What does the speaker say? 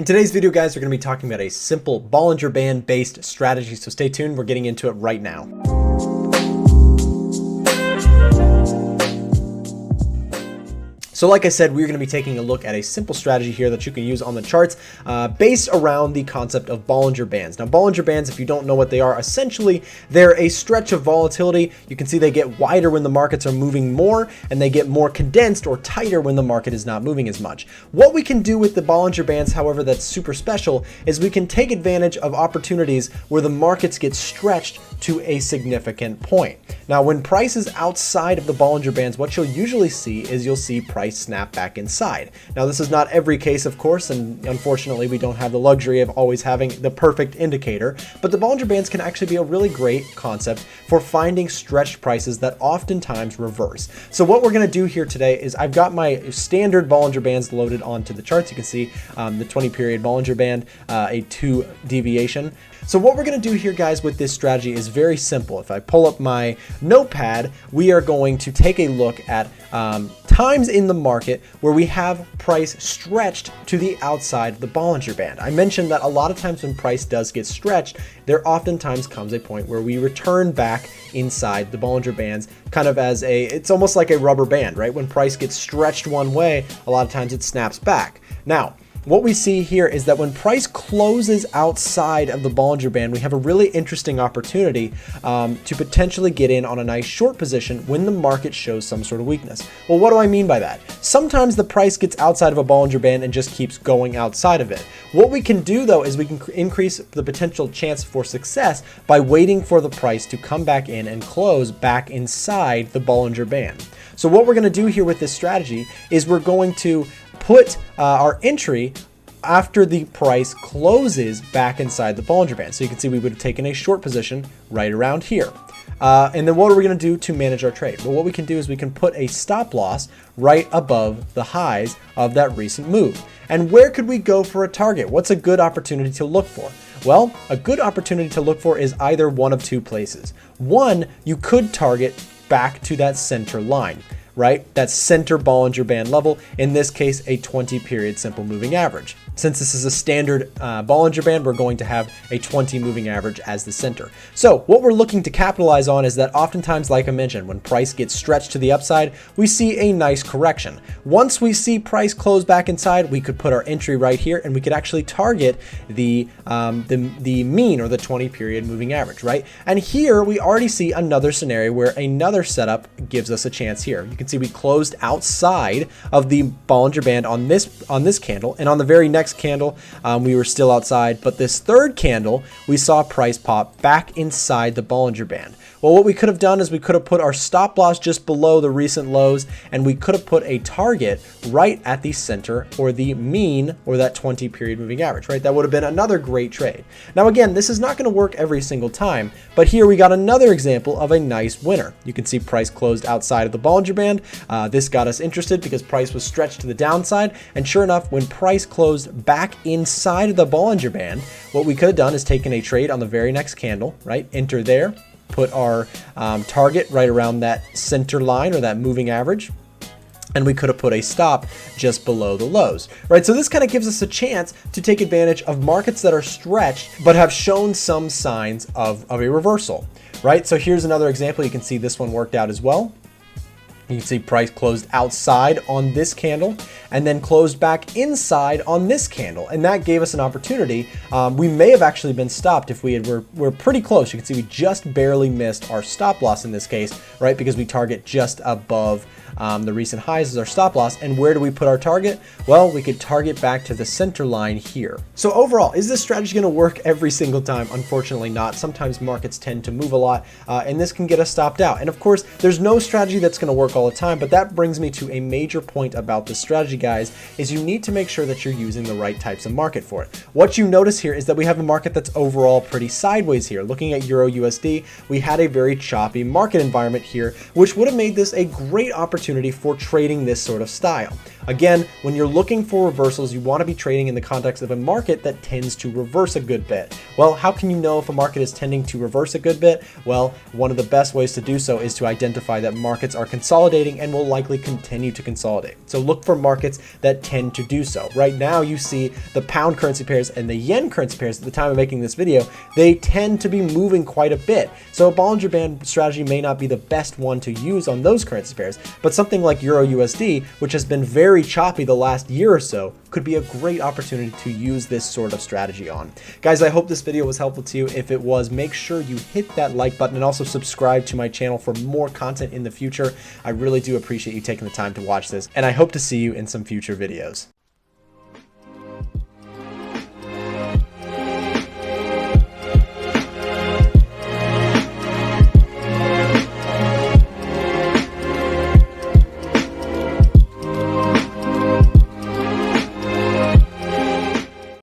In today's video, guys, we're going to be talking about a simple Bollinger Band based strategy, so stay tuned. We're getting into it right now. So like I said, we're going to be taking a look at a simple strategy here that you can use on the charts based around the concept of Bollinger Bands. Now, Bollinger Bands, if you don't know what they are, essentially they're a stretch of volatility. You can see they get wider when the markets are moving more, and they get more condensed or tighter when the market is not moving as much. What we can do with the Bollinger Bands, however, that's super special, is we can take advantage of opportunities where the markets get stretched to a significant point. Now, when price is outside of the Bollinger Bands, what you'll usually see is you'll see price snap back inside. Now, this is not every case, of course, and unfortunately we don't have the luxury of always having the perfect indicator, but the Bollinger Bands can actually be a really great concept for finding stretched prices that oftentimes reverse. So what we're going to do here today is I've got my standard Bollinger Bands loaded onto the charts. You can see the 20 period Bollinger Band, a 2 deviation. So what we're going to do here, guys, with this strategy is very simple. If I pull up my notepad, we are going to take a look at times in the market where we have price stretched to the outside of the Bollinger Band. I mentioned that a lot of times when price does get stretched, there oftentimes comes a point where we return back inside the Bollinger Bands, kind of as it's almost like a rubber band, right? When price gets stretched one way, a lot of times it snaps back. Now, what we see here is that when price closes outside of the Bollinger Band, we have a really interesting opportunity to potentially get in on a nice short position when the market shows some sort of weakness. Well, what do I mean by that? Sometimes the price gets outside of a Bollinger Band and just keeps going outside of it. What we can do, though, is we can increase the potential chance for success by waiting for the price to come back in and close back inside the Bollinger Band. So what we're going to do here with this strategy is we're going to put our entry after the price closes back inside the Bollinger Band. So you can see we would have taken a short position right around here. And then what are we going to do to manage our trade? Well, what we can do is we can put a stop loss right above the highs of that recent move. And where could we go for a target? What's a good opportunity to look for? Well, a good opportunity to look for is either one of two places. One, you could target back to that center line, right? That center Bollinger Band level, in this case, a 20 period simple moving average. Since this is a standard Bollinger Band, we're going to have a 20 moving average as the center. So what we're looking to capitalize on is that oftentimes, like I mentioned, when price gets stretched to the upside, we see a nice correction. Once we see price close back inside, we could put our entry right here, and we could actually target the mean or the 20 period moving average, right? And here we already see another scenario where another setup gives us a chance here. You can see we closed outside of the Bollinger Band on this candle, and on the very next candle we were still outside, but this third candle we saw price pop back inside the Bollinger Band. Well, what we could have done is we could have put our stop loss just below the recent lows, and we could have put a target right at the center or the mean or that 20 period moving average, right? That would have been another great trade. Now, again, this is not going to work every single time, but here we got another example of a nice winner. You can see price closed outside of the Bollinger Band. This got us interested because price was stretched to the downside, and sure enough, when price closed back inside of the Bollinger Band, what we could have done is taken a trade on the very next candle, right? Enter there. Put our target right around that center line or that moving average, and we could have put a stop just below the lows, right? So this kind of gives us a chance to take advantage of markets that are stretched but have shown some signs of a reversal, right? So here's another example. You can see this one worked out as well. You can see price closed outside on this candle and then closed back inside on this candle. And that gave us an opportunity. We may have actually been stopped if we're pretty close. You can see we just barely missed our stop loss in this case, right? Because we target just above the recent highs as our stop loss. And where do we put our target? Well, we could target back to the center line here. So overall, is this strategy going to work every single time? Unfortunately not. Sometimes markets tend to move a lot, and this can get us stopped out. And of course, there's no strategy that's going to work all the time, but that brings me to a major point about this strategy, guys, is you need to make sure that you're using the right types of market for it. What you notice here is that we have a market that's overall pretty sideways here. Looking at Euro USD, we had a very choppy market environment here, which would have made this a great opportunity opportunity for trading this sort of style. Again, when you're looking for reversals, you want to be trading in the context of a market that tends to reverse a good bit. Well, how can you know if a market is tending to reverse a good bit? Well, one of the best ways to do so is to identify that markets are consolidating and will likely continue to consolidate. So look for markets that tend to do so. Right now, you see the pound currency pairs and the yen currency pairs at the time of making this video, they tend to be moving quite a bit. So a Bollinger Band strategy may not be the best one to use on those currency pairs, but something like Euro USD, which has been very choppy the last year or so, could be a great opportunity to use this sort of strategy on. Guys, I hope this video was helpful to you. If it was, make sure you hit that like button and also subscribe to my channel for more content in the future. I really do appreciate you taking the time to watch this, and I hope to see you in some future videos.